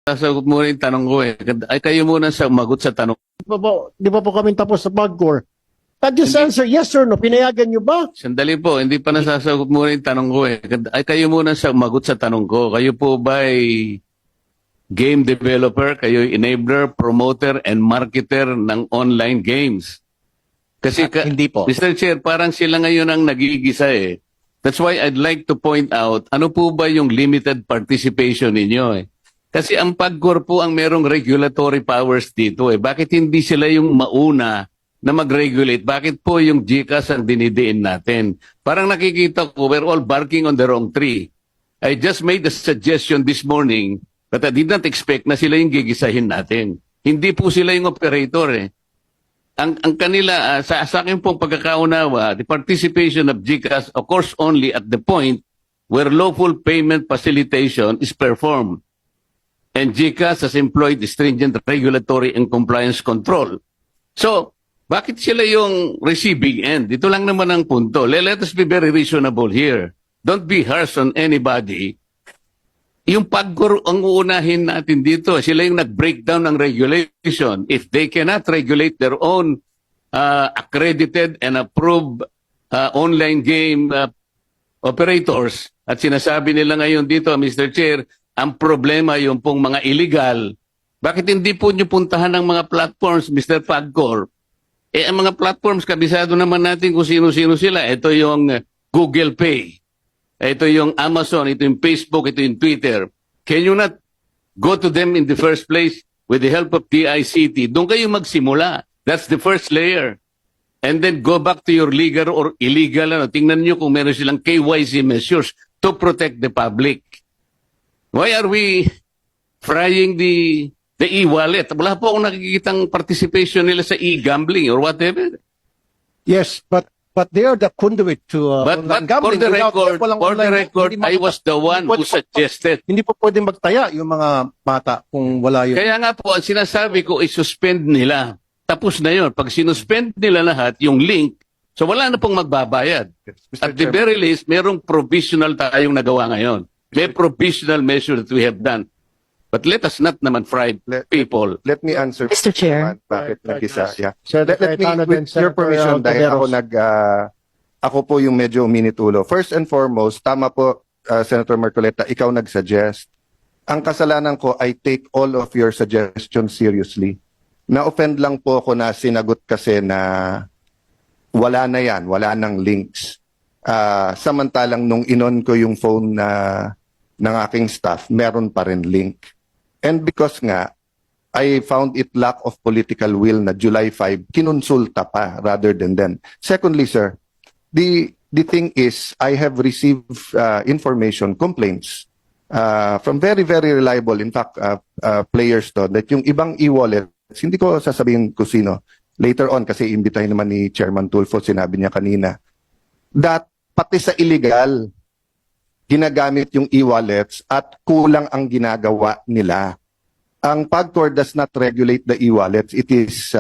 Sasagot muna yung tanong ko eh. Ay, kayo muna sumagot sa tanong. Di ba po kami tapos sa PAGCOR? Just answer yes or no. Pinayagan nyo ba? Sandali po, hindi pa nasasagot muna yung tanong ko eh. Ay, kayo muna sumagot sa tanong ko. Kayo po ba ay game developer? Kayo enabler, promoter, and marketer ng online games? Kasi Hindi po. Mr. Chair, parang sila ngayon ang nagigisa eh. That's why I'd like to point out, ano po ba yung limited participation ninyo eh? Kasi ang PAGCOR po ang merong regulatory powers dito eh. Bakit hindi sila yung mauna na mag-regulate? Bakit po yung GCash ang dinidiin natin? Parang nakikita ko, we're all barking on the wrong tree. I just made a suggestion this morning but I did not expect na sila yung gigisahin natin. Hindi po sila yung operator eh. Ang kanila, sa akin pong pagkakaunawa, the participation of GCash occurs only at the point where lawful payment facilitation is performed. And GCash has employed stringent regulatory and compliance control. So, bakit sila yung receiving end? Ito lang naman ang punto. Let us be very reasonable here. Don't be harsh on anybody. Yung PAGCOR ang uunahin natin dito. Sila yung nag-breakdown ng regulation. If they cannot regulate their own accredited and approved online game operators, at sinasabi nila ngayon dito, Mr. Chair, ang problema yung pong mga illegal. Bakit hindi po nyo puntahan ng mga platforms, Mr. PAGCOR? Eh, ang mga platforms, kabisado naman natin kung sino-sino sila. Ito yung Google Pay. Ito yung Amazon, ito yung Facebook, ito yung Twitter. Can you not go to them in the first place with the help of DICT? Doon kayo magsimula. That's the first layer. And then go back to your legal or illegal. Tingnan nyo kung meron silang KYC measures to protect the public. Why are we frying the e-wallet? Wala po akong nakikitang participation nila sa e-gambling or whatever. Yes, but they are the conduit to But online for gambling. the Without record, I was the one who suggested. Hindi po pwedeng magtaya yung mga bata kung wala yun. Kaya nga po, ang sinasabi ko, i-suspend nila. Tapos na yun. Pag sinuspend nila lahat, yung link, so wala na pong magbabayad. At the very least, merong provisional tayong nagawa ngayon. May provisional measure that we have done. But let us not naman fry people. Let me answer. Mr. Chair. Bakit nag-isa? Yeah. Senator Let me, Cayetano with then your permission, dahil Altaveros. ako po yung medyo minitulo. First and foremost, tama po, Senator Marcoleta, ikaw nag-suggest. Ang kasalanan ko, I take all of your suggestions seriously. Na-offend lang po ako na sinagot kasi na wala na yan, wala nang links. Samantalang nung inon ko yung phone ng aking staff, meron pa rin link. And because nga, I found it lack of political will na July 5, kinonsulta pa rather than then. Secondly, sir, the thing is, I have received information, complaints from very, very reliable, in fact, players to, that yung ibang e-wallets, hindi ko sasabihin kung sino, later on, kasi imbitahin naman ni Chairman Tulfo, sinabi niya kanina, that pati sa illegal, ginagamit yung e-wallets at kulang ang ginagawa nila. Ang PAGCOR does not regulate the e-wallets. It is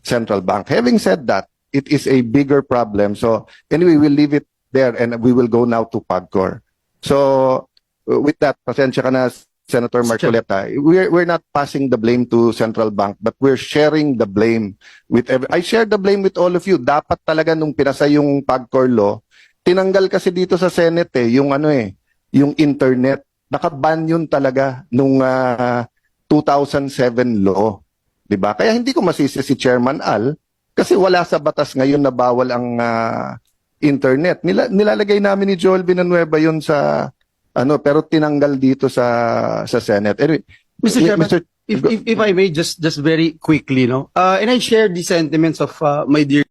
central bank. Having said that, it is a bigger problem. So anyway, we'll leave it there and we will go now to PAGCOR. So with that, pasensya ka na, Senator Marcoleta, we're not passing the blame to central bank, but we're sharing the blame with I share the blame with all of you. Dapat talaga nung pinasa yung PAGCOR law, tinanggal kasi dito sa Senate yung yung internet. Nakaban yun talaga nung 2007 law. 'Di ba? Kaya hindi ko masisi si Chairman Al kasi wala sa batas ngayon na bawal ang internet. Nilalagay namin ni Joel Villanueva yun sa pero tinanggal dito sa Senate. Anyway, Mr. Chairman, if I may just very quickly, no? And I share the sentiments of my dear